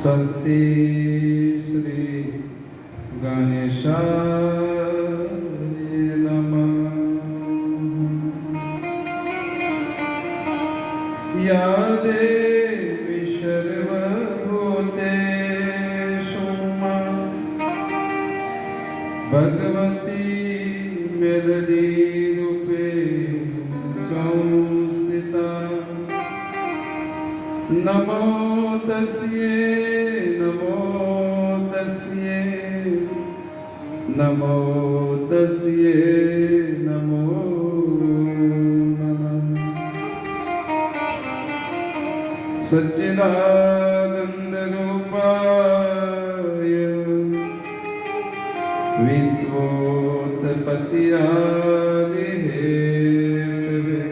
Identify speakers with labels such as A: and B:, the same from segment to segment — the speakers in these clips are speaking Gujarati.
A: स्वस्ति श्री गणेशाय नमः। या देवी सर्वभूतेषु भगवती मेलडी रूपे संस्थिता। नमो तस्यै नमो तस्यै नमो तस्यै नमो नमः। सच्चिदानंद रूपाय विश्वोत्पत्त्यादिहेतवे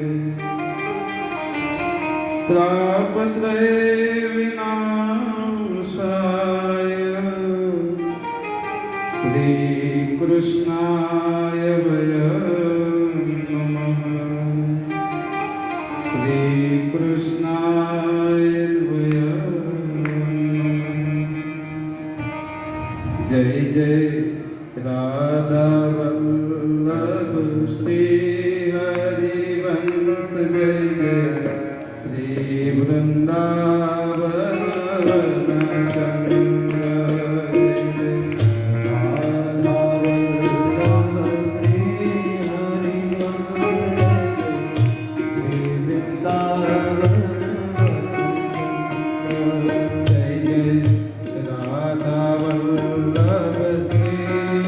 A: तापत्रय विनाशाय श्रीकृष्णाय वयं नमः। श्रीकृष्णाय वयं नमः। जय जय राधा वल्लभ श्री हरिवंश जय जय श्री वृंदावन चंद्र जय जय राधा वल्लभ श्री हरिवंश श्री वृंदावन जय जय राधा वल्लभ श्री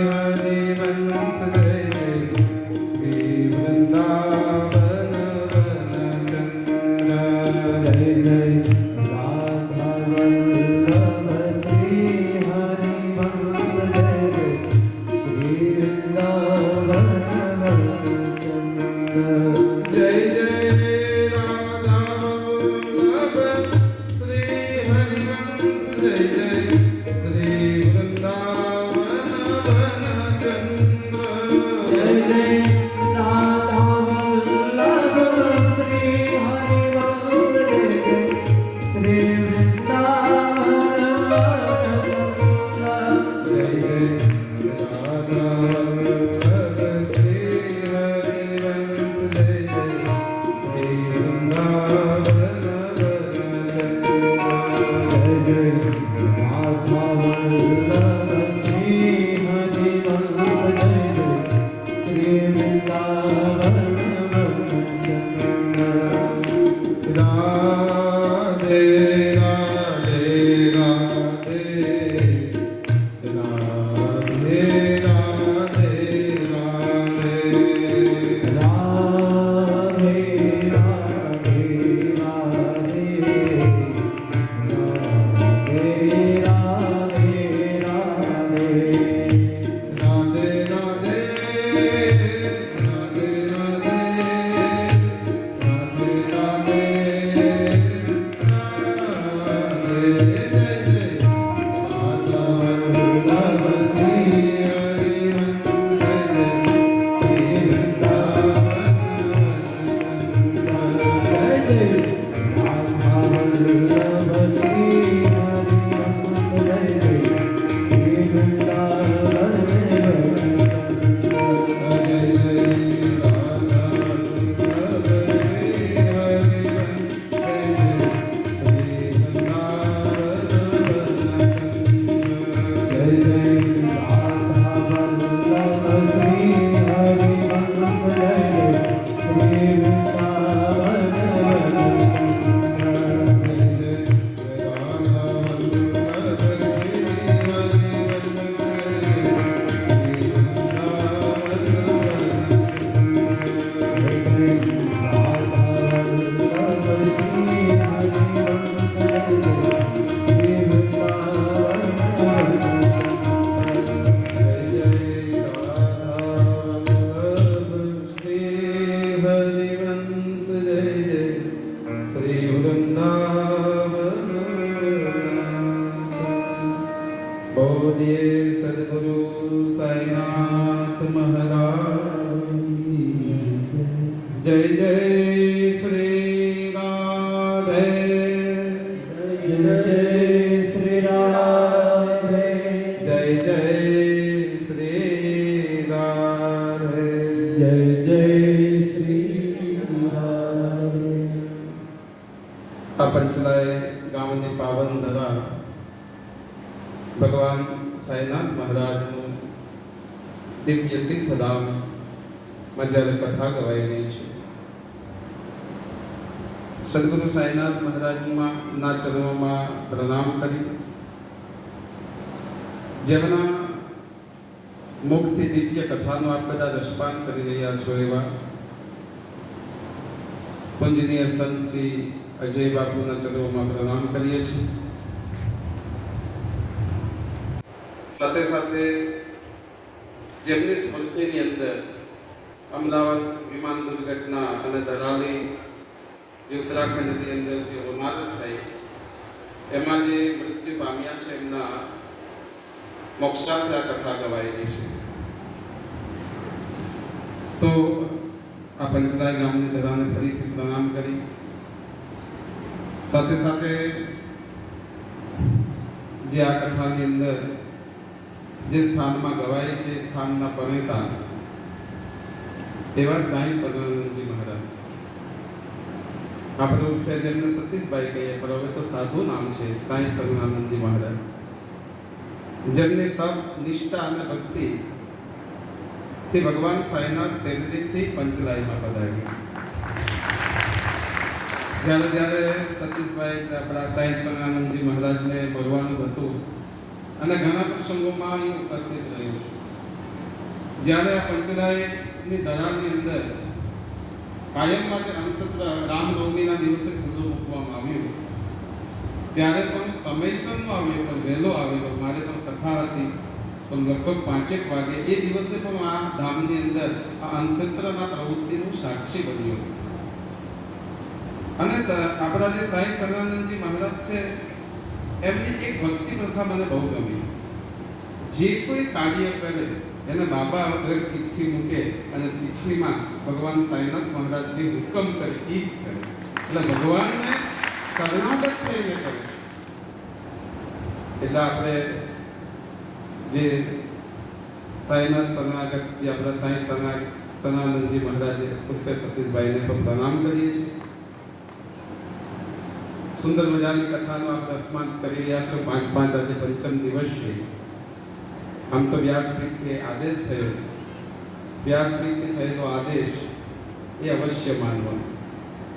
A: हरिवंश जय जय श्री वृंदावन जय जय राधा वल्लभ श्री हरिवंश जय जय श्री वृंदावन जय जय राधा वल्लभ श्री हरिवंश जय जय श्री वृंदावन जय जय राधा वल्लभ श्री हरिवंश जय जय श्री वृंदावन जय जय राधा वल्लभ श्री हरिवंश जय जय श्री वृंदावन जय जय राधा वल्लभ श्री हरिवंश जय जय श्री वृंदावन राधे राधे राधे राधे राधे राधे राधे राधे बोलिए सद्गुरु साईनाथ महाराज जय जय श्री राधे
B: जय श्री राधे
A: પંચલાય ગામની પાવન ધરા ભગવાન સાંઈનાથ મહારાજનું દિવ્ય તીર્થધામમાં જ્યારે કથા ગવાઈ રહી છે, સદગુરુ સાંઈનાથ મહારાજના ચરણોમાં પ્રણામ કરી જેમના મુખથી દિવ્ય કથાનો આપ બધા રસપાન કરી રહ્યા છો એવા પૂજનીય સંત શ્રી અજય બાપુના ચરણોમાં પ્રણામ કરીએ છીએ. સાથે સાથે જેમની સ્મૃતિની અંદર અમદાવાદ વિમાન દુર્ઘટના અને ધરાલી જે ઉત્તરાખંડની અંદર જે હોનારત થઈ એમાં જે મૃત્યુ પામ્યા છે એમના મોક્ષાર્થે આ કથા ગવાયેલી છે. તો આ પંચલાય ગામની ધરાને ફરીથી પ્રણામ કરી સાથે સાથે જે આ કથાની અંદર જે સ્થાનમાં ગવાય છે એ સ્થાનના પરણેતા એવા સાંઈ સદાનંદજી મહારાજ, આપણે ઉર્ફે જેમને સતીશભાઈ કહીએ પણ હવે તો સાધુ નામ છે, સાંઈ સદાનંદજી મહારાજ, જેમને તપ, નિષ્ઠા અને ભક્તિ થી ભગવાન સાંઈનાથ શેરડીથી પંચલાયમાં પધાર્યા. જ્યારે સતીશભાઈ આપણા સાંઈ સદાનંદજી મહારાજને મળવાનું હતું અને ઘણા પ્રસંગોમાં એ ઉપસ્થિત રહ્યું છે. જ્યારે આ પંચલાયની ધરાની અંદર કાયમ માટે અન્નસત્ર રામનવમીના દિવસે ખુલ્લું મૂકવામાં આવ્યું, ત્યારે પણ સમયસર ન આવ્યો પણ વહેલો આવેલો. મારે પણ કથા હતી પણ લગભગ 5 વાગે એ દિવસે પણ આ ધામની અંદર આ અન્નસત્રના પ્રવૃત્તિનું સાક્ષી બન્યું. અને આપણા જે સાંઈ સદાનંદજી મહારાજ છે એમની એક ભક્તિ પ્રથા મને બહુ ગમી. જે કોઈ કાર્ય કરે એને બાબા વગર ચિઠ્ઠી મૂકે અને ચિઠ્ઠીમાં ભગવાન સાંઈનાથ મહારાજ જે હુકમ કરે એ જ કરે, એટલે ભગવાનને શરણાગત થઈને કરે. એટલે આપણે જે સાંઈનાથ શરણાગત જે આપણા સાંઈ સદાનંદજી મહારાજે ઉર્ફે સતીશભાઈને પણ પ્રણામ કરીએ છીએ. સુંદર મજાની કથાનો આપ દસમાન કરી રહ્યા છો. 5 આજે પંચમ દિવસ છે. આમ તો વ્યાસપીઠથી આદેશ થયો, વ્યાસપીઠથી થયેલો આદેશ એ અવશ્ય માનવાનો.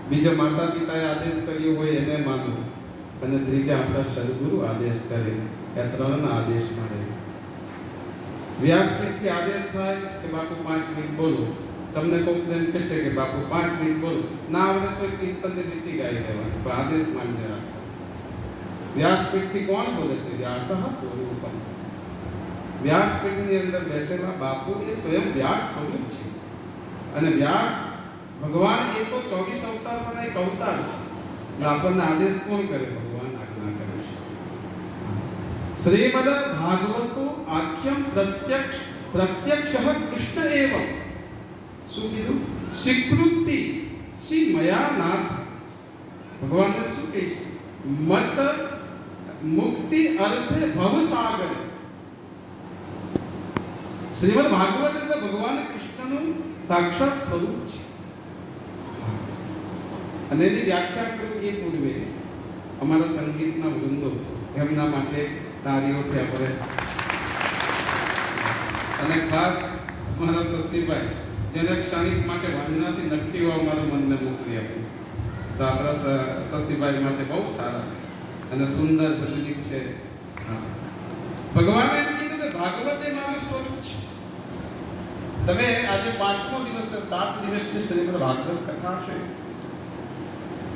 A: બીજા માતા પિતાએ આદેશ કર્યો હોય એને માનવો, અને ત્રીજા આપણા સદગુરુ આદેશ કરે એ ત્રણના આદેશમાં રહે. વ્યાસપીઠથી આદેશ થાય કે બાપુ 5 મિનિટ બોલો, તમને કોઈક એમ કહેશે કે બાપુ 5 મિનિટ બોલો, ના આવડે તો કીર્તનની રીતિ ગાઈ દેવાની, પણ આદેશ માન્ય રાખો. વ્યાસપીઠથી કોણ બોલે છે? વ્યાસઃ સ્વરૂપમ. વ્યાસપીઠની અંદર બેસેલા બાપુ એ સ્વયં વ્યાસ સ્વરૂપ છે. અને વ્યાસ ભગવાન એ તો 24 અવતારમાં એક અવતાર છે. આપણને આદેશ કોણ કરે? ભગવાન આજ્ઞા કરે છે. શ્રીમદ ભાગવતો આખ્યમ પ્રત્યક્ષ કૃષ્ણ એવં. શું કીધું? સ્વીકૃતિ શ્રી મયા નાથ. ભગવાનને શું કહે છે? મત મુક્તિ અર્થે ભવસાગર. શ્રીમદ ભાગવત એટલે ભગવાન કૃષ્ણનું સાક્ષાત સ્વરૂપ છે. અને એની વ્યાખ્યા કરું એ પૂર્વે અમારા સંગીતના વૃંદો એમના માટે તારીઓથી આપણે, અને ખાસ અમારા સતીભાઈ જેને ક્ષણિક માટે વાંદનાથી નક્કી હોવા મારું મનને મોકલી આપ્યું. તો આપણા સતીભાઈ માટે બહુ સારા અને સુંદર ભજનિક છે. ભગવાને એમ કીધું કે ભાગવત એ મારું સ્વરૂપ છે. તમે આજે 5મો દિવસ છે, 7 દિવસની શ્રીમદ ભાગવત કથા છે.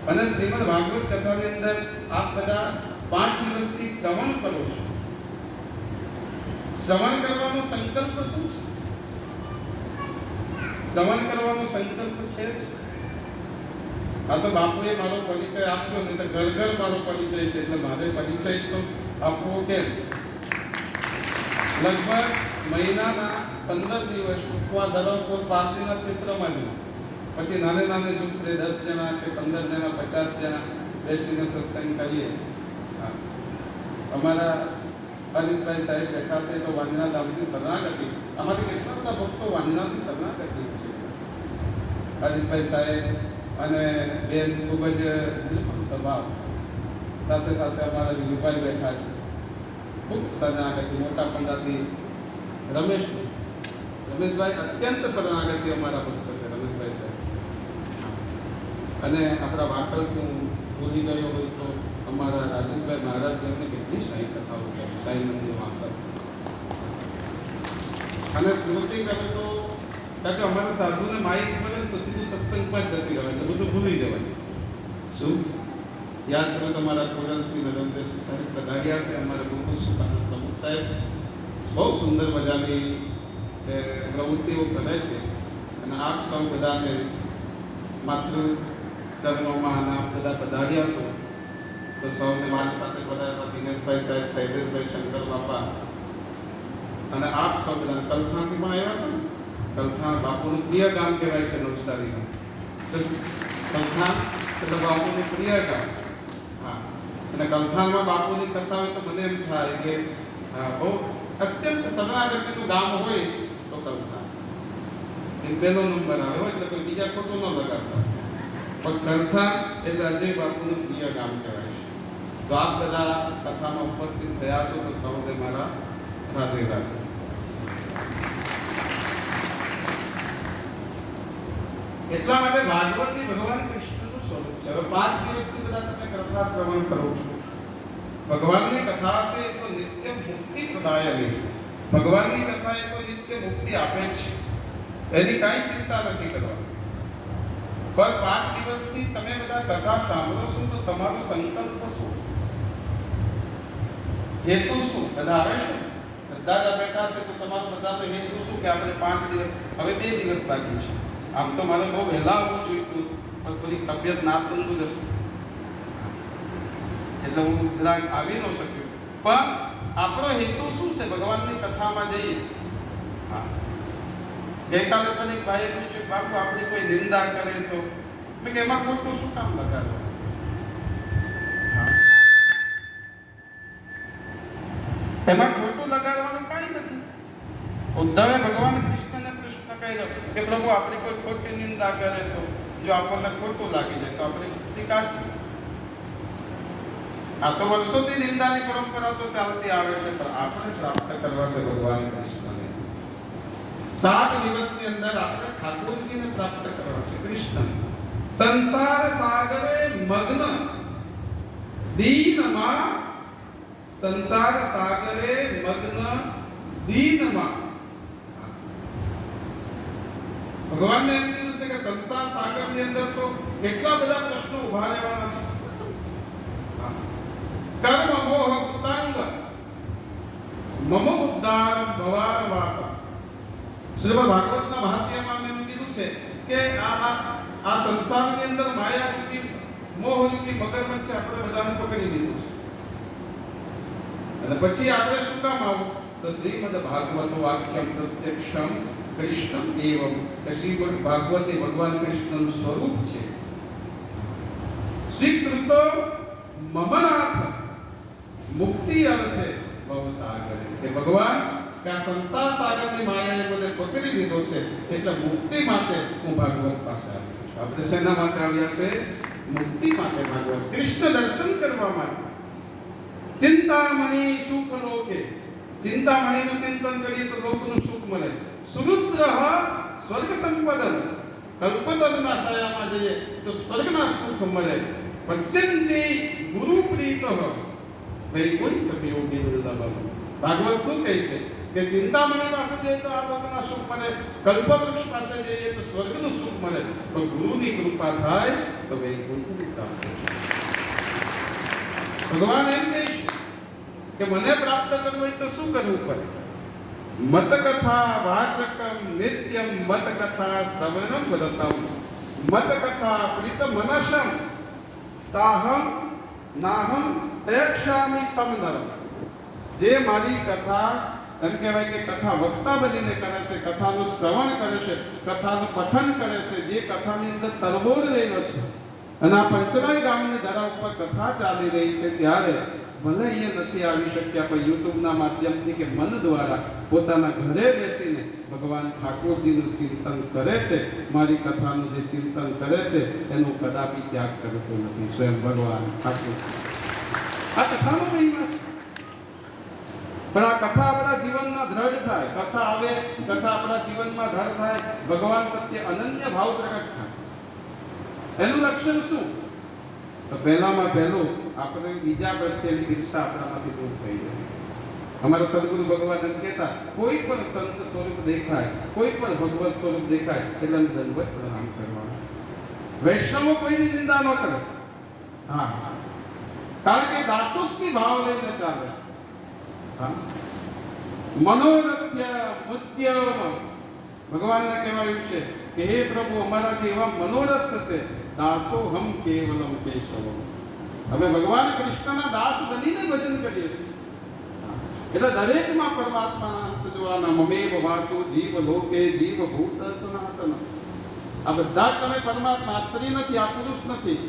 A: અને શ્રીમદ ભાગવત કથાની અંદર આપ બધા 5 દિવસથી શ્રવણ કરો છો. શ્રવણ કરવાનો સંકલ્પ શું છે? શ્રવણ કરવાનો સંકલ્પ છે શું? આ તો બાપુએ મારો પરિચય આપ્યો ને, તો ઘર ઘર મારો પરિચય છે, એટલે મારે પરિચય તો આપવો કેમ? લગભગ મહિનાના 15 દિવસ ઉપવા ધરમપુર પાર્ટીના ક્ષેત્રમાં જ, પછી નાને ઝૂંપડે 10 જણા કે 15 જણા 50 જણા બેસીને સત્સંગ કરીએ. અમારા હરીશભાઈ સાહેબ દેખાશે તો વાંદના ધામથી શરણાગતિ, અમારી કેટલા બધા ભક્તો વાંદનાથી શરણાગતિ છે. હરીશભાઈ સાહેબ અને બેન ખૂબ જ સ્વભાવ સાથે સાથે અમારા વિરુભાઈ બેઠા છે. ખૂબ શરણાગતિ મોટા પંડાથી રમેશભાઈ અત્યંત શરણાગતિ અમારા ભક્ત છે રમેશભાઈ સાહેબ. અને આપણા વાકલ હું ભૂલી ગયો હોય તો અમારા રાજેશભાઈ મહારાજ જેમને કેટલી સાઈ કથાઓ કરી, સાઈ મંદિર વાકલ. અને સ્મૃતિ કરે તો કારણ કે અમારા સાધુને માઇક મળે તો સીધું સત્સંગ પર જતી રહે, એટલે બધું ભૂલી જવાય. શું યાદ કરો તમારા કોરલથી નરેન્દ્રસિંહ સાહેબ પધાર્યા છે, અમારા ગોકુલ સુકાનંદ પ્રમુખ સાહેબ બહુ સુંદર મજાની પ્રવૃત્તિઓ કરે છે. અને આપ સૌ બધાને માત્ર ચરણોમાં અને આપ બધા પધાર્યા છો તો સૌને મારી સાથે પધારેલા દિનેશભાઈ સાહેબ, સૈદેશભાઈ, શંકર બાપા અને આપ સૌ બધા કલ્થાથી પણ આવ્યા છો. કલ્થા બાપુનું પ્રિય ગામ કહેવાય છે નવસારીનું. કલ્થા એટલે બાપુનું પ્રિય ગામ. હા, અને કલ્થામાં બાપુની કથા હોય તો મને એમ થાય કે બહુ અત્યંત શરણાગતિનું ગામ હોય તો કલ્થા એ પહેલો નંબર આવે હોય, એટલે કોઈ બીજા ખોટું ન લગાડતા. પણ કલ્થા એટલે અજય બાપુનું પ્રિય ગામ કહેવાય છે. તો આપ બધા કથામાં ઉપસ્થિત થયા છો તો સૌને મારા રાધે રાધે. એટલા માટે ભાગવતી ભગવાન કૃષ્ણનું સ્વરૂપ છે. હવે 5 દિવસથી બધા તમે કથા શ્રવણ કરો છો. ભગવાનની કથા છે તો નિત્ય મુક્તિ પ્રદાયની. ભગવાનની કથા એ તો નિત્ય મુક્તિ આપે છે, એની કાંઈ ચિંતા નથી કરવાની. પર 5 દિવસથી તમે બધા કથા સાંભળો છો તો તમારો સંકલ્પ શું, હેતુ શું? બધા આવે છે, બધા જ બેઠા છે તો તમારો બધાનો હેતુ શું કે આપણે 5 દિવસ, હવે 2 દિવસ બાકી છે. આમ તો મારે બહુ વહેલા આવવું જોઈતું, પણ થોડી તબિયત ના તંદુરસ્ત એટલે હું જરાક આવી ન શક્યો. પણ આપણો હેતુ શું છે ભગવાનની કથામાં જઈએ? હા, ગઈકાલે પણ એક ભાઈએ પૂછ્યું, બાપુ આપણે કોઈ નિંદા કરે તો મેં કે એમાં ખોટું શું કામ લગાડો? એમાં ખોટું લગાડવાનું કાંઈ નથી. ઉદ્ધવે ભગવાન કૃષ્ણને પ્રશ્ન કર્યો કે પ્રભુ આપણે કોઈ ખોટી નિંદા કરે તો જો આપણને ખોટું લાગી જાય તો આપણે ટીકા છે. આ તો વર્ષોથી નિંદાની પરંપરા તો ચાલતી આવે છે, પણ આપણે પ્રાપ્ત કરવા છે ભગવાન કૃષ્ણને. 7 દિવસની અંદર આપણે ઠાકોરજીને પ્રાપ્ત કરવા છે કૃષ્ણ. સંસાર સાગરે મગ્ન દીનમાં, સંસાર સાગરે મગ્ન દીનમાં. ભગવાનને એમ કીધું છે કે સંસાર સાગરની અંદર તો કેટલા બધા પ્રશ્નો ઉભા રહેવાના છે. કર્મ મોહ કુતાંગ મમ ઉદ્ધારમ ભવાર વાતા. શ્રીમદ ભાગવતના મહાત્મ્યમાં એમ કીધું છે કે આ સંસારની અંદર માયા રૂપી મોહ રૂપી મગરમચ્છ આપણે બધાને પકડી દીધું છે. અને પછી આપણે શું કામ આવું? તો શ્રીમદ ભાગવતો વાક્યમ પ્રત્યક્ષમ કૃષ્ણ એવમ. શ્રીમદ ભાગવત એ ભગવાન કૃષ્ણનું સ્વરૂપ છે. સ્વીકૃત મમનાથ મુક્તિ અર્થે ભવ સાગર. કે ભગવાન કે આ સંસાર સાગરની માયાને મને પકડી લીધો છે, એટલે મુક્તિ માટે હું ભાગવત પાસે આવ્યો છું. આપણે શેના માટે આવ્યા છે? મુક્તિ માટે. ભાગવત કૃષ્ણ દર્શન કરવા માટે. ચિંતામણી સુખ લોકે. ચિંતામણીનું ચિંતન કરીએ તો લોકનું સુખ મળે. સુરુદ્ર સ્વર્ગ સંપદન. કલ્પતરુના છાયામાં જઈએ તો સ્વર્ગના સુખ મળે. પશ્યંતિ ગુરુ પ્રીતઃ વૈકુંઠ યોગી વૃંદાવન. ભાગવત શું કહે છે કે ચિંતામણી પાસે જઈએ તો આ લોકના સુખ મળે, કલ્પવૃક્ષ પાસે જઈએ તો સ્વર્ગનું સુખ મળે, તો ગુરુની કૃપા થાય તો વૈકુંઠની પ્રાપ્તિ. ભગવાન એમ કહે છે કે મને પ્રાપ્ત કરવું હોય તો શું કરવું પડે? મત કથા વાચકમ નિત્યમ મત કથા શ્રવણમ વદતમ મત કથા પ્રીત મનસમ તાહમ નાહમ તયક્ષામિ તમ નરમ. જે મારી કથા એમ કહેવાય કે કથા વક્તા બનીને કરે છે, કથાનું શ્રવણ કરે છે, કથાનું પઠન કરે છે, જે કથાની અંદર તરબોળ રહેલો છે અને આ પંચરાય ગામની ધરા ઉપર કથા ચાલી રહી છે, ત્યારે ભલે અહીંયા નથી આવી શક્યા પણ યુટ્યુબના માધ્યમથી કે મન દ્વારા પોતાના ઘરે બેસીને ભગવાન ઠાકોરજીનું ચિંતન કરે છે, મારી કથાનું જે ચિંતન કરે છે એનું કદાપી ત્યાગ કરતો નથી સ્વયં ભગવાન ઠાકોર. આ કથાનો મહિમા છે. પણ આ કથા આપણા જીવનમાં દ્રઢ થાય, કથા આવે, કથા આપણા જીવનમાં દ્રઢ થાય, ભગવાન પ્રત્યે અનન્ય ભાવ પ્રગટ થાય. એનું લક્ષણ શું? તો પહેલામાં પહેલું આપણે બીજા પ્રત્યેની ઈર્ષા આપણામાંથી દૂર થઈ જાય. અમારા સદગુરુ ભગવાન એમ કહેતા, કોઈ પણ સંત સ્વરૂપ દેખાય, કોઈ પણ ભગવત સ્વરૂપ દેખાય એટલે અમે દંડવત પ્રણામ કરવાના. વૈષ્ણવો કોઈની નિંદા ન કરે. હા, કારણ કે દાસોસ્મી ભાવ લઈને ચાલે. મનોરથ્ય મુત્યમ, ભગવાનને કહેવાયું છે કે હે પ્રભુ, અમારા જે એવા મનોરથ થશે, દાસો હમ કેવલમ કેશવમ, અમે ભગવાન કૃષ્ણના દાસ બનીને ભજન કરીએ છીએ. એટલે દરેકમાં પરમાત્માના અંશ જોવાના. મમેવ વાસો જીવ લોકે જીવ ભૂત સનાતન. આ બધા તમે પરમાત્મા, સ્ત્રી નથી, આ પુરુષ નથી,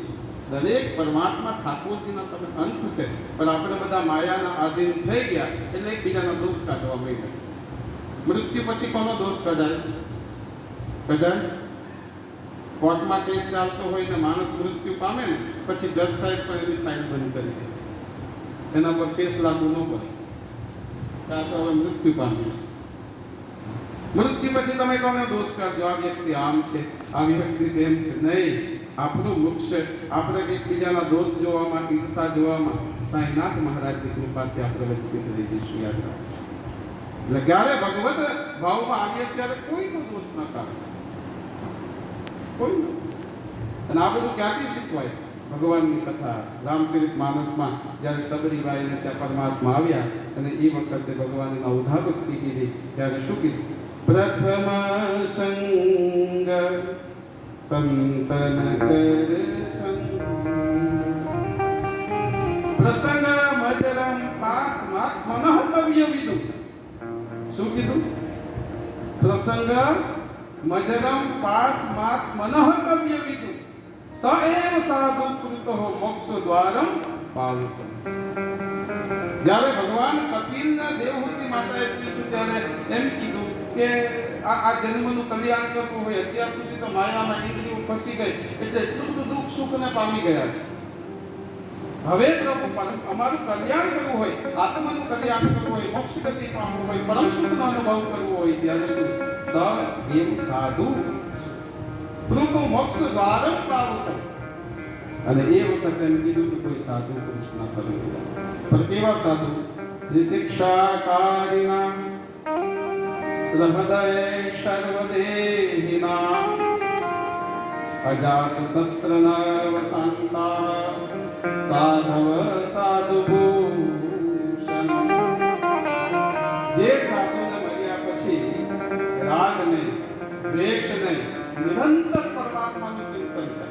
A: દરેક પરમાત્મા ઠાકોરજીના તમે અંશ છે. પણ આપણે બધા માયાના આધીન થઈ ગયા એટલે એકબીજાનો દોષ કાઢવા માંડ્યા. મૃત્યુ પછી કોનો દોષ કઢાય? કઢાય? કોર્ટમાં કેસ ચાલતો હોય ને માણસ મૃત્યુ પામે ને પછી જજ સાહેબ પણ એની ફાઇલ બંધ કરી દે, એના પર કેસ લાગુ ન કરે. આ તો હવે મૃત્યુ પામ્યું. મૃત્યુ પછી તમે કોને દોષ કાઢજો? આ વ્યક્તિ આમ છે, આ વ્યક્તિ તેમ છે. નહીં, આપણું વૃક્ષ આપણે એકબીજાના દોષ જોવામાં, ઈર્ષા જોવામાં સાંઈનાથ મહારાજની કૃપાથી આપણે વ્યક્તિત્વ લઈ જઈશું. યાદ રાખો. એટલે ક્યારે ભગવત ભાવમાં આવીએ ત્યારે કોઈનો દોષ ન કાઢો, કોઈ. અને આ બધું ક્યાંથી શીખવાય? ભગવાનની કથા રામચરિત માનસમાં જ્યારે સબરીબાઈને ત્યાં પરમાત્મા આવ્યા અને એ વખતે ભગવાને નવધા ભક્તિ કીધી ત્યારે શું કીધું? પ્રથમ સંગ સંતન કર સંગ પ્રસંગ મજરમ પાસ માત મનઃ કવ્ય વિદું. શું કીધું? પ્રસંગ મજરમ પાસ માત મનઃ કવ્ય વિદું સ એવ સાધુ કૃતો મોક્ષ દ્વારમ પાવિતમ. જ્યારે ભગવાન કપિલના દેવહૂતિ માતાએ પૂછ્યું ત્યારે એમ કીધું કે આ જન્મનું કલ્યાણ કરવું હોય, અત્યાર સુધી તો માયામાં ઇન્દ્રિયો ફસી ગઈ એટલે એટલું બધું દુઃખ સુખને પામી ગયા છે. હવે પ્રભુ અમારું કલ્યાણ કરવું હોય, આત્માનું કલ્યાણ કરવું હોય, મોક્ષ ગતિ પામવું હોય, પરમ સુખનો અનુભવ કરવો હોય ત્યારે શું? સ એવ સાધુ કૃતો મોક્ષ દ્વારમ પાવિતમ. અને એ વખતે એમ કીધું કે કોઈ સાધુ પુરુષના શરણ લેવા. પણ કેવા સાધુ? તિતિક્ષાકારિણા સહૃદય સર્વદેહિના અજાત સત્ર નવ શાંતા સાધવ સાધુ ભૂષણ. જે સાધુને મળ્યા પછી રાગ નહીં, દ્વેષ નહીં, નિરંતર પરમાત્માનું ચિંતન કરે,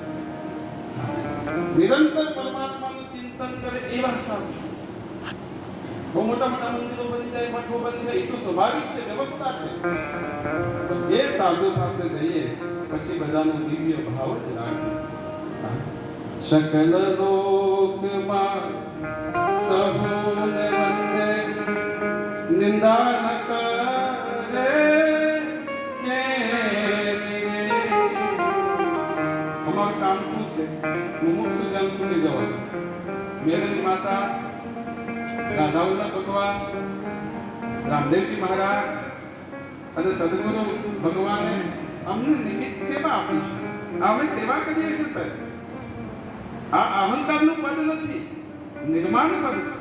A: નિરંતર પરમાત્માનું ચિંતન કરે એવા સાધુ. બહુ મોટા મોટા મંદિરો બની જાય, મઠો બની જાય, એ તો સ્વાભાવિક છે, વ્યવસ્થા છે. જે સાધુ પાસે જઈએ પછી બધાનો દિવ્ય ભાવ જ રાખે. સકલ લોકમાં સહુને વંદે નિંદા ન કરે કે અમારું કામ શું છે? મુમુક્ષુ જન સુધી જવાનું. મેળની માતા, રાધાવલ્લભ ભગવાન, રામદેવજી મહારાજ અને સદગુરુ ભગવાને અમને નિમિત્ત સેવા આપી છે. અમે સેવા કરીએ છીએ સાહેબ. આ અહંકારનું પદ નથી, નિર્માણ પદ છે.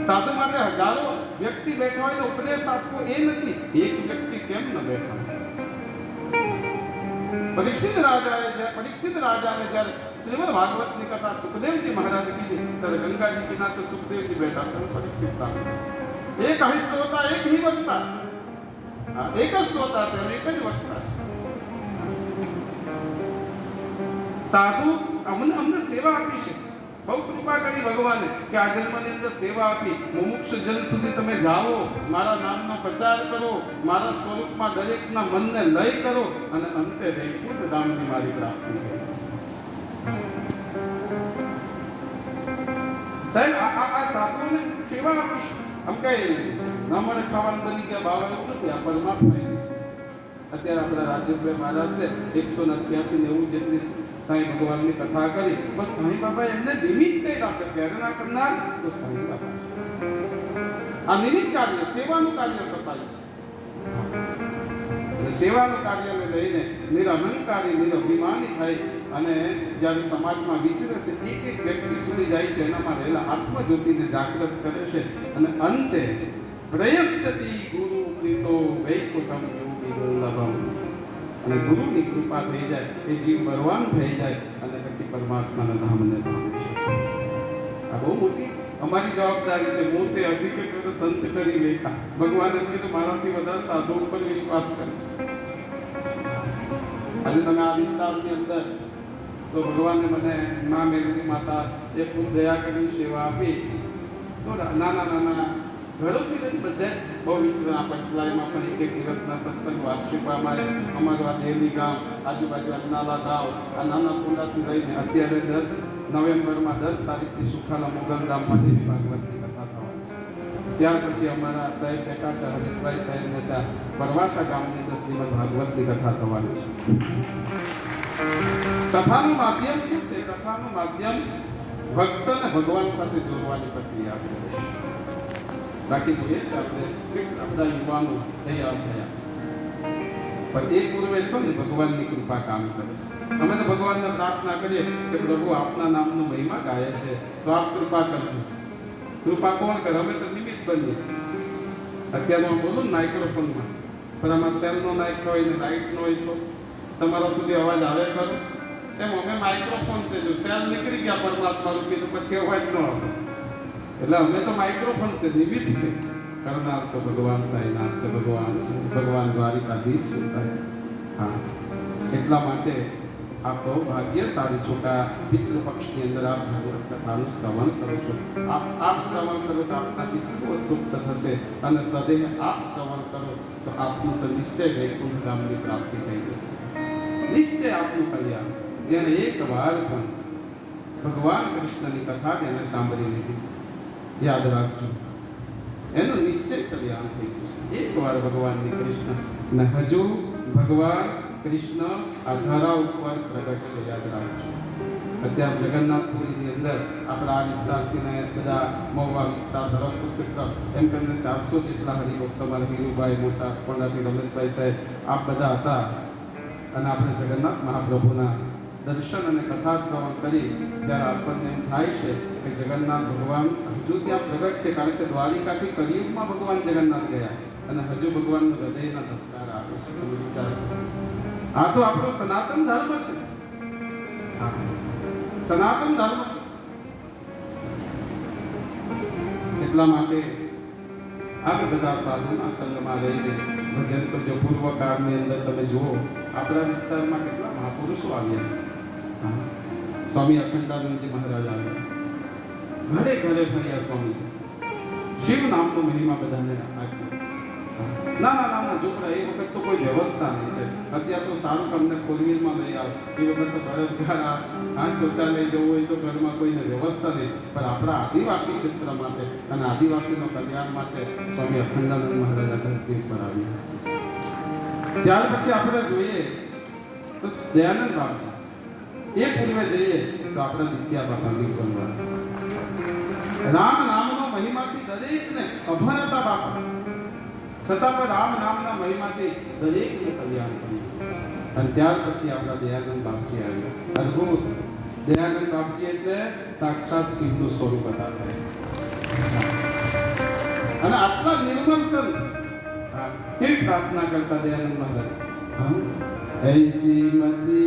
A: સાધુ માટે હજારો વ્યક્તિ બેઠા હોય તો ઉપદેશ આપવો એ નથી. એક વ્યક્તિ કેમ ન બેઠા? પરીક્ષિત રાજાને જ્યારે શ્રીમદ ભાગવતની કથા સુખદેવજી મહારાજે કીધી ત્યારે ગંગાજી કિનારે સુખદેવજી બેઠા હતા. પરીક્ષિત સામે એક હિ શ્રોતા, એક હિ વક્તા. એક જ શ્રોતા છે અને એક જ વક્તા છે. સાધુ અમને સેવા આપી છે. બહુ કૃપા કરી ભગવાને કે આ જન્મની અંદર સેવા આપી. મુમુક્ષ જન સુધી તમે જાઓ, મારા નામનો પ્રચાર કરો, મારા સ્વરૂપમાં દરેકના મનને લય કરો અને અંતે વૈકુંઠ ધામની મારી પ્રાપ્તિ કરો. સાહેબ આ સાધુને સેવા આપી છે. આમ કઈ ન મળે ખાવાનું બની ગયા બાવા એવું નથી. આ પરમાત્મા અત્યારે આપણા રાજેશભાઈ મહારાજ છે 188 ને એવું જેટલી સાંઈ ભગવાનની કથા કરી, બસ સાંઈ બાબા એમને નિમિત્ત કર્યા છે, પ્રેરણા કરનાર તો સાંઈ બાબા. આ નિમિત્ત કાર્ય, સેવાનું કાર્ય સપાયું છે. સેવાનું કાર્યને લઈને નિરહંકારી, નિરભિમાની થઈ અને જ્યારે સમાજમાં વિચરે છે, એક એક વ્યક્તિ સુધી જાય છે, એનામાં રહેલા આત્મજ્યોતિને જાગૃત કરે છે અને અંતે પ્રયસ્યતિ ગુરુ પ્રીતો વૈકુંઠમ યોગી દુર્લભમ. અને ગુરુની કૃપા થઈ જાય, એ જીવ બળવાન થઈ જાય અને પછી પરમાત્માના ધામને પામે. આ બહુ મોટી અમારી જવાબદારી છે. હું તે અધિક સંત કરી બેઠા. ભગવાને કીધું મારાથી વધારે સાધુ ઉપર વિશ્વાસ કરે. આજે તમે આ વિસ્તારની અંદર તો ભગવાને મને મા મેલડી માતા એ ખૂબ દયા કરી સેવા આપી. તો નાના નાના ઘરોથી લઈને બધે બહુ વિચરણ પંચલાઈમાં પણ એક એક દિવસના સત્સંગ વાર્ષિકમાં અમારું આ દેવલી ગામ, આજુબાજુ અન્નાલા ગામ, આ નાના કુંડાથી લઈને અત્યારે 10 નવેમ્બરમાં 10 તારીખથી સુખાલા મુગલ ગામમાં દેવી ભાગવતની કથા થવાની છે. ત્યાર પછી અમારા સાહેબ પ્રકાશ હરીશભાઈ સાહેબ હતા પરવાસા ગામની 10 શ્રીમદ ભાગવતની કથા થવાની છે. કથાનું માધ્યમ શું છે? કથાનું માધ્યમ ભક્તને ભગવાન સાથે જોડવાની પ્રક્રિયા છે. બાકી તો એ છે આપણે આપણા યુવાનો તૈયાર થયા, પણ એ પૂર્વે શું ને ભગવાનની કૃપા કામ કરે છે. અમે તો ભગવાનને પ્રાર્થના કરીએ કે પ્રભુ આપના નામનો મહિમા ગાય છે તો આપ કૃપા કરજો. કૃપા કોણ કરે? અમે તો નિમિત્ત બનીએ. અત્યારે હું બોલું ને માઇક્રોફોનમાં, પણ આમાં સેલનો નાખ્યો હોય ને લાઇટનો હોય તો તમારા સુધી અવાજ આવે ખરો? એમ અમે માઇક્રોફોન છે, જો સેલ નીકળી ગયા પરમાત્મા રૂપી તો પછી અવાજ ન આવે. એટલે અમે તો માઇક્રોફોન છે, નિમિત્ત છે. કરનાર તો ભગવાન સાંઈનાથ છે, ભગવાન છે, ભગવાન દ્વારિકાધીશ છે સાહેબ. હા, એટલા માટે આપ બહુ ભાગ્યશાળી છોટા પિતૃ પક્ષની અંદર આપ ભાગવત કથાનું શ્રવણ કરો છો. આપ શ્રવણ કરો તો આપના પિતૃઓ તૃપ્ત થશે અને સદૈવ આપ શ્રવણ કરો તો આપનું તો નિશ્ચય વૈકુંઠ ધામની પ્રાપ્તિ થઈ જશે. નિશ્ચય આપનું કલ્યાણ. જેને એક વાર પણ ભગવાન કૃષ્ણની કથા તેને સાંભળી લીધી, યાદ રાખજો, એનું નિશ્ચય કલ્યાણ થઈ ગયું છે. એક વાર ભગવાનની કૃષ્ણ ને હજુ ભગવાન કૃષ્ણ આ ધરા ઉપર પ્રગટ છે, યાદ રાખજો. અત્યારે જગન્નાથપુરીની અંદર આપણા આ વિસ્તારથી ને બધા મહુવા વિસ્તાર ધરમપુર એમ કરીને 400 જેટલા હરિભક્તો, મારા હીરુભાઈ મોટા, કોંડાથી રમેશભાઈ સાહેબ, આપ બધા હતા અને આપણે જગન્નાથ મહાપ્રભુના દર્શન અને કથા શ્રવણ કરી ત્યારે આપણને એમ થાય છે કે જગન્નાથ ભગવાન હજુ ત્યાં પ્રગટ છે. કારણ કે દ્વારિકાથી કલિયુગમાં ભગવાન જગન્નાથ ગયા અને હજુ ભગવાનનું હૃદયના ધબકાર આવે છે. તમે વિચાર કરો, આ તો આપણો સનાતન ધર્મ છે. સનાતન ધર્મ છે. એટલા માટે આ બધા સાધુના સંગમાં રહીને ભજન કરજો. પૂર્વ કાળની અંદર તમે જુઓ આપણા વિસ્તારમાં કેટલા મહાપુરુષો આવ્યા. સ્વામી અખંડાનંદજી મહારાજ આવ્યા, ઘરે ઘરે ફર્યા સ્વામી. શિવ નામનો મહિમા બધાને આપ્યો. નાના નાના ઝૂંપડા, એ વખત તો કોઈ વ્યવસ્થા નહીં છે. અત્યારે તો સારું તમને ફોરવ્હીલમાં લઈ આવે, એ વખત તો બળદગાડા, શૌચાલય જવું હોય તો ઘરમાં કોઈને વ્યવસ્થા નહીં. પણ આપણા આદિવાસી ક્ષેત્ર માટે અને આદિવાસીનો કલ્યાણ માટે સ્વામી અખંડાનંદ મહારાજ ધરતી ઉપર આવ્યા. ત્યાર પછી આપણે જોઈએ તો દયાનંદ બાપજી, એ પૂર્વે જઈએ તો આપણે વિદ્યા બાપા બનવા. રામ નામનો મહિમાથી દરેકને અભરતા બાપા, છતાં પણ રામ નામના મહિમાથી દરેકને કલ્યાણ કર્યું. અને ત્યાર પછી આપણા દયાનંદ બાપજી આવ્યા. અદ્ભુત. દયાનંદ બાપજી એટલે સાક્ષાત શિવનું સ્વરૂપ હતા સાહેબ. અને આટલા નિર્મલ સંત કેવી પ્રાર્થના કરતા દયાનંદ મહારાજ, ऐसी मति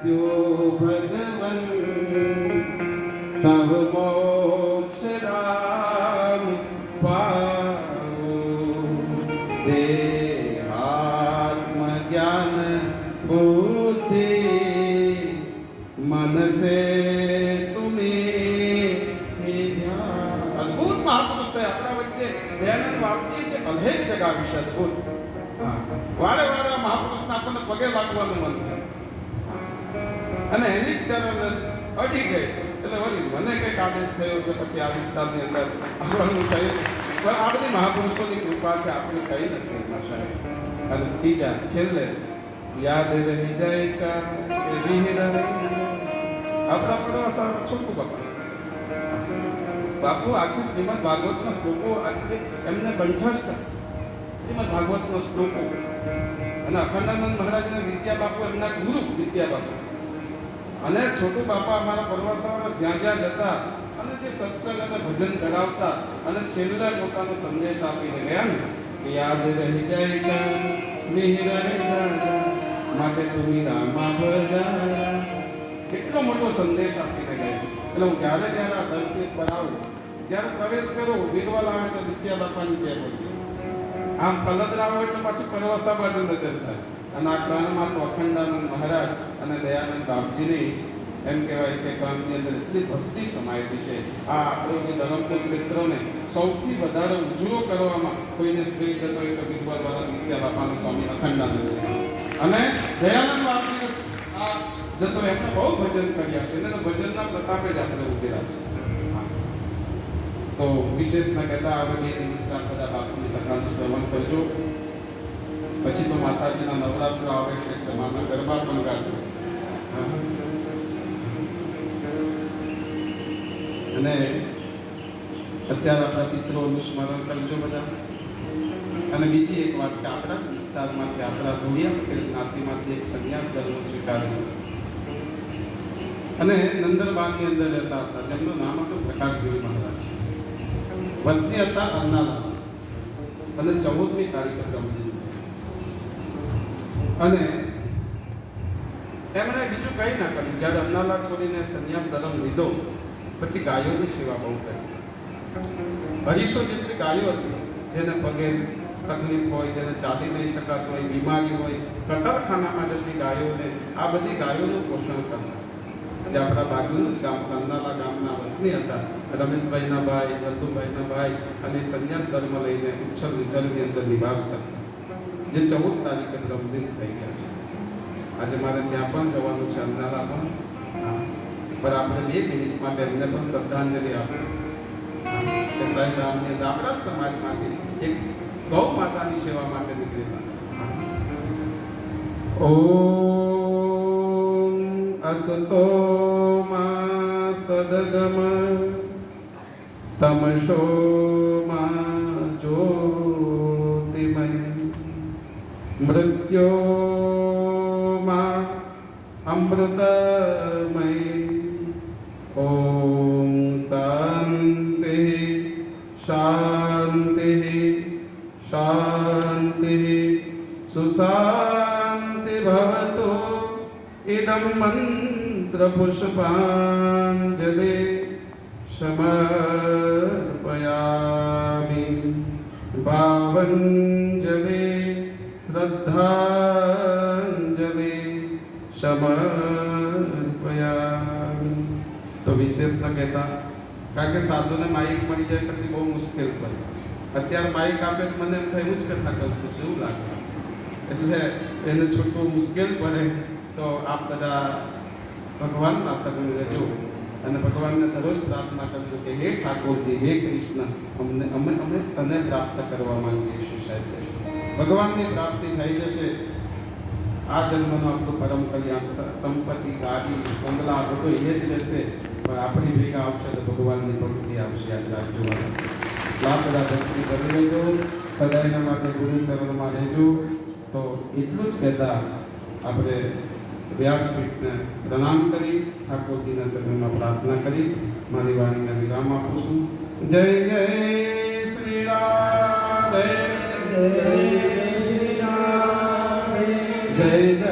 A: जो भगवन तब मोक्ष राम पाओ, देहात्म ज्ञान बुद्धि मन से तुम्हें अद्भुत महापुरुष है अपना बच्चे दयानंद बापजी के अभेद जगह विषय अद्भुत. વારે વારે મહાપુરુષના આપણને પગે લાગવાનું મન થાય અને એની જ ચરણ અડી ગઈ એટલે વળી મને કંઈક આદેશ થયો કે પછી આ વિસ્તારની અંદર આવવાનું થયું. પણ આ બધી મહાપુરુષોની કૃપા છે, આપણે કઈ નથી સાહેબ. અને ત્રીજા છેલ્લે યાદ રહી જાય કા આપણા પરવાસા છોટુ બાપા બાપુ આખી શ્રીમદ ભાગવતના શ્લોકો એમને કંઠસ્થ શ્રીમદ ભાગવતના શ્લોકો અને અખંડાનંદ મહારાજના વિદ્યા બાપુ એમના ગુરુ વિદ્યા બાપુ અને છોટુ બાપા અમારા પરવાસાઓને જ્યાં જ્યાં જતા અને જે સત્સંગ અને ભજન કરાવતા અને છેલ્લે પોતાનો સંદેશ આપીને ગયા ને કે યાદ રહી જાય માટે તુમી રામા ભજા કેટલો મોટો સંદેશ આપીને ગયા. એટલે હું જ્યારે જ્યારે આ ધરતી પર આવું જ્યારે પ્રવેશ કરો બિરવલ આવે તો વિદ્યા બાપાની જય બોલી, આમ કલદરા આવે એટલે પાછું પરવાસા બાજુ નજર થાય અને આ કર્ણમાં તો અખંડાનંદ મહારાજ અને દયાનંદ બાપજીની એમ કહેવાય કે કર્ણની અંદર એટલી ભક્તિ સમાયેલી છે. આ આપણો જે ધરમપુર ક્ષેત્રને સૌથી વધારે ઉજળો કરવામાં કોઈને શ્રેય જતો હોય તો બિરવલવાળા વિદ્યા બાપાનો સ્વામી અખંડાનંદ અને દયાનંદ બાપજીને આ જતો એમને બહુ ભજન કર્યા છે અને ભજનના પ્રતાપે જ આપણે ઉભેલા છે. તો વિશેષના કહેતા હવે 2 દિવસ બધા બાપુની કથાનું શ્રવણ કરજો. પછી તો માતાજીના નવરાત્ર આવે એટલે માના ગરબા પણ ગાજો અને અત્યારે આપણા પિતરોનું સ્મરણ કરજો બધા. અને બીજી એક વાત કે આપણા વિસ્તારમાંથી આપણા ધોળિયા જ્ઞાતિમાંથી એક સંન્યાસ ધર્મ સ્વીકાર્યો અને નંદરબાગની અંદર રહેતા હતા. તેમનું નામ હતું પ્રકાશગીરી મહારાજ. વતની હતા અન્નાલા અને 14મી તારીખે બ્રહ્મદિન અને એમણે બીજું કંઈ ના કર્યું. જ્યારે અન્નાલા છોડીને સંન્યાસ ધર્મ લીધો પછી ગાયોની સેવા બહુ કરી. 250 જેટલી ગાયો હતી જેને પગે તકલીફ હોય, જેને ચાલી નહીં શકાતું હોય, બીમારી હોય, કતરખાનામાં જતી ગાયોને આ બધી ગાયોનું પોષણ કરતા. જે આપણા બાજુનું જ ગામ કંદાલા ગામના વતની હતા રમેશભાઈના ભાઈ, વલ્લુભાઈના ભાઈ અને સંન્યાસ ધર્મ લઈને ઉચ્છલ વિચલની અંદર નિવાસ કરતા, જે 14 તારીખે બ્રહ્મદિન થઈ ગયા છે. આજે મારે ત્યાં પણ જવાનું છે અંદાલા પણ, પણ આપણે 2 મિનિટ માટે એમને પણ શ્રદ્ધાંજલિ આપીએ કે સાહેબ રામની અંદર આપણા સમાજમાંથી એક ગૌ માતાની સેવા માટે નીકળેલા. ઓમ અસતો મા સદગમ તમસો મા જ્યોતિમય મૃત્યો મા અમૃતમય. ઓમ શાંતિ શાંતિ શાંતિ સુશાંતિ ભવતુ. ઇદં મંત્ર પુષ્પાંજલિ સમર્પયામિ. ભાવંજલિ શ્રદ્ધાંજલિ સમર્પયામિ. તો વિશેષ ન કહેતા, કારણ કે સાધુને માઇક મળી જાય પછી બહુ મુશ્કેલ પડે. અત્યારે માઇક આપે મને એમ થાય હું જ કથા કરું છું એવું લાગે, એટલે એને છૂટવું મુશ્કેલ પડે. તો આપ બધા ભગવાનના શરણ રહેજો અને ભગવાનને દરરોજ પ્રાર્થના કરજો કે હે ઠાકોરજી, હે કૃષ્ણ, અમે તને પ્રાપ્ત કરવા માંગીએ છીએ. સાહેબ ભગવાનની પ્રાપ્તિ થઈ જશે. આ જન્મનો આપણું પરમ કલ્યાણ, સંપત્તિ, ગાડી, બંગલા બધું એ જ રહેશે, પણ આપણી ભેગા આવશે તો ભગવાનની ભક્તિ આવશે. યાદ રાખજો. બધા ભક્તિ કરી લેજો, સદાયના માટે ગુરુ ચરણમાં રહેજો. તો એટલું જ કહેતા આપણે વ્યાસપીઠને પ્રણામ કરી ઠાકોરજીના ચરણમાં પ્રાર્થના કરી મારી વાણીને વિરામ આપું છું. જય જય શ્રી રાધે, જય જય